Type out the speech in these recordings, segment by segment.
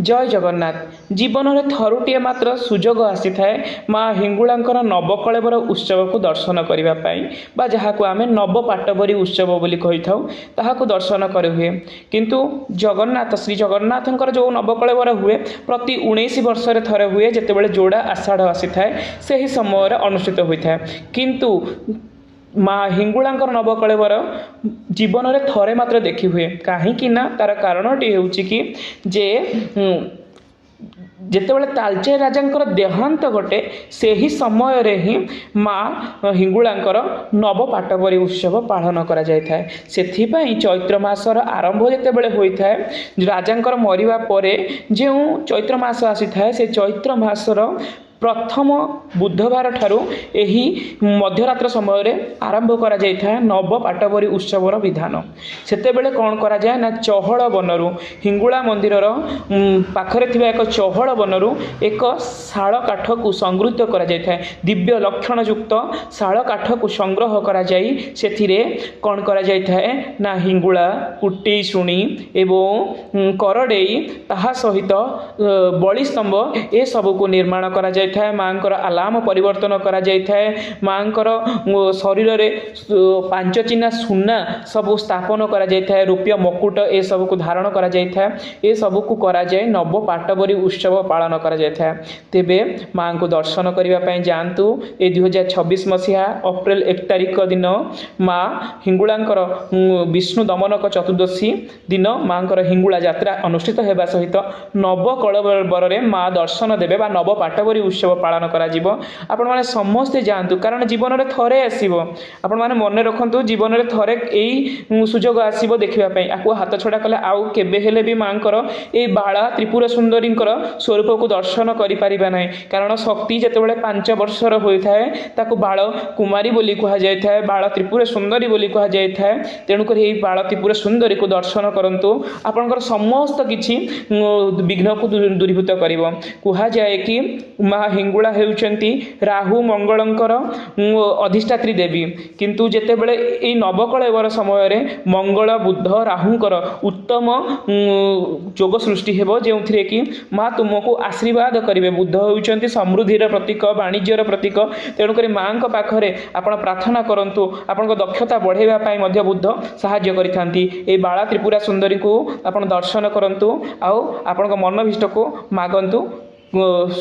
जय जगन्नाथ। जीवन में थरुटे मात्र सुजोग आसी थाए माँ हिंगुलांकर नवकलेवर उत्सव को दर्शन करने जहाँ को आम नव पाटबरी उत्सव बोली कही था दर्शन कर हुए किंतु जगन्नाथ श्री जगन्नाथंकर जो नवकलेवर हुए प्रति 19 वर्ष थरे हुए जितेबाला जोड़ा आषाढ़ आसी थाए से ही समय अनुष्ठित होता है किंतु माँ हिंगुलांकर नवकलेवर जीवन में थरे मात्र देखी हुए कहीं तार कारणटी हूँ कि जे जितेबाला तालचे राजांकर देहांत घटे से ही समय रे ही माँ हिंगुलांकर नव पाटबरी उत्सव पालन करा जाय थाए। सेथिपाई चैत्र मासर आरंभ जितेबाला होता है राजांकर मरिबा परे जो चैत्र मास आसी थाए से चैत्र मासर प्रथम बुधवार ठारू एही मध्यरात्र समय आरंभ करा जाय था नव पाटबरी उत्सवर विधान। सेतेबेले कौन करा जाए ना चहल बनरू हिंगुला मंदिरर पाखरे थिबा एक चहल बनरू एक शाल काठ को संगृहीत करा जाय था दिव्य लक्षण युक्त शाल काठ को संग्रह करा जाई सेथिरे कौन करा जाय था ना हिंगुला कुटी शुणी एवं करडेई ताहा सहित बलि स्तंभ ए सब को निर्माण करा जाय माँकर आलाम परिवर्तन करा जाय थाए माँकर शरीर में पांच चिन्हा सुना सब स्थापन करा जाय थाए रुपये मकुट ए सब को धारण करा जाय थाए ए सब को करा जाय नव पाटबरी उत्सव पालन करा जाय थाए। तेबे माँ को दर्शन करने जातु ए 2026 मसीहा अप्रैल 1 तारिख दिन माँ हिंगुलांकर विष्णु दमनक चतुर्दशी दिन माँकर हिंगुला यात्रा अनुष्ठित होगा सहित नवकलेवर माँ दर्शन देवे बा नव पाटबरी उत्सव पालन करा जीवो। आपण माने समस्ते जानतु कारण जीवन में थरे आसीबो आपण माने मन रखंतु जीवन में थरे एई सुजोग आसीबो देखिबा पई आकु हाथ छडा कले आउ केबे हेले भी मांकर ए बाळा त्रिपुर सुंदरींकर स्वरूप को दर्शन करि परिबा नै कारण शक्ति जेतेबेले 5 वर्षर होई थाए ताकु बाळ कुमारी बोली कहा जाय थाए बाळ त्रिपुर सुंदरी बोली कहा जाय थाए तेणु कर एई बाळ त्रिपुर सुंदरी को दर्शन करंतु आपनकर समस्त किछि विघ्न को दूरीभूत करिवो। कहा जाय कि माँ हिंगुला हेउचंती राहु मंगलंकर अधिष्ठात्री देवी किंतु जेतेबेले ए नवकलेवर समय रे मंगल बुध राहुंकर उत्तम जोग सृष्टि हेबो जेउथिरे कि माँ तुमको आशीर्वाद करिवे। बुध हेउचंती समृद्धिर प्रतीक वाणिज्यर प्रतीक तेणु करी माँ को पाखरे आपण प्रार्थना करंतु आपण दक्षता बढ़ेबा पाई मध्य बुध सहाय्य करिथांती ए बाळा त्रिपुरा सुंदरी को आपण दर्शन करंतु आउ आपण मनोभीष्ट को मागंतु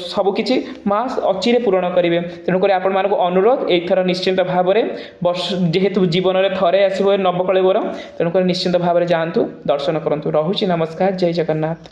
सबकि माँ अचिरे पूरण करेंगे। तेणुक आपण मानक अनुरोध एथर निश्चिंत भाव में वर्ष जेहेतु जीवन में थरे आसो नवकलेवर तेणुक निश्चिंत भाव में जातु दर्शन करूँ। रहुछि नमस्कार। जय जगन्नाथ।